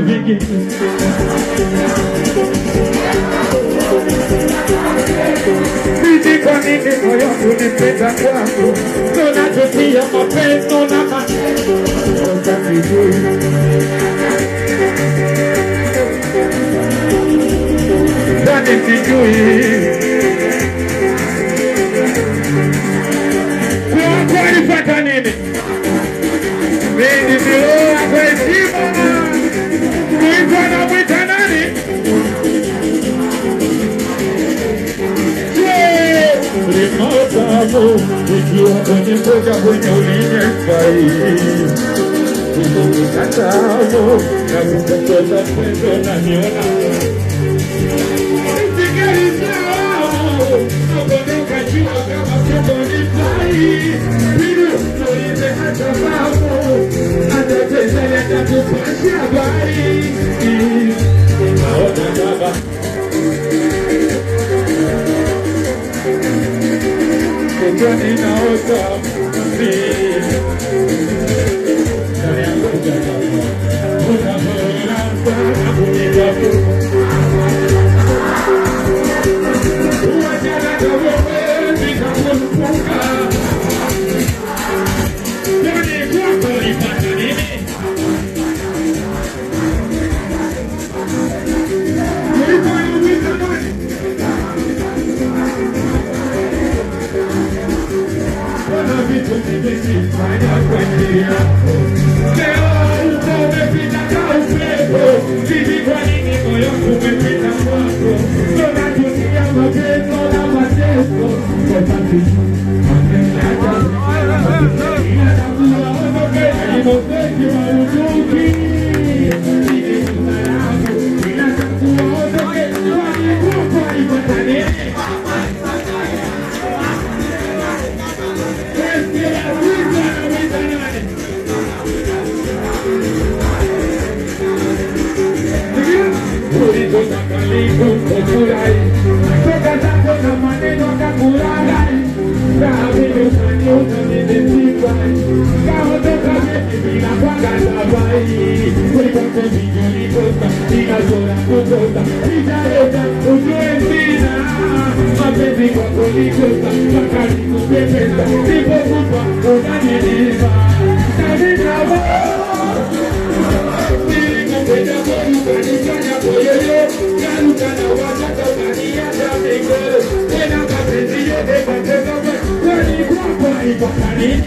vingi. Hivi kwa nini moyo unipenda kwangu? Tunajutia mapenzi na maneno. Ndani sijui kwa alipata nini? Mimi nilioa kwa heshima. Kuitwa na mwita nani? Limatamu ikiwa kwenye mboga kwenye ulinyesai. Limatamu na kutatoza pendo na niona. Sikari sao nabonoka jua kama kebo ni sai. Piru noize hata babu hata tezele tatupashi habari. Naona baba Kujani naota mimi Nani angoja kama Unahora sana kunijabu Uwajana kama wewe Nikakunukuka Nani kwako nipata nini Nilifanya wita nani Wana vitu nimejifanya kwa njia yako. Leo uko umepita kwa upepo. Hivi kwa nini moyo umepita kwako? Tunajutia mapenzi na mateso. Kwa sababu mapenzi hata inatakuwa ondoke na imoseji wa ujuki. Hili tunalamu inatakuwa ondoke kwani kwa ipata nini? Toka zako na maneno kakulagai Kaamini ukani utanidetipa Kaondoka mimi bila kwanga sabai Kulipote vijuli kosa Inazora kukosa Italeta ujue sina Mapenzi kwa kulikosa Makali kupepesa Nipo kupa unanilipa Kabina Nilikupenda kwa ukanifanya koyoyo Karukana wajaka ukaniacha miko Tena mapenzi yote pateka kwani kwako haipata nini?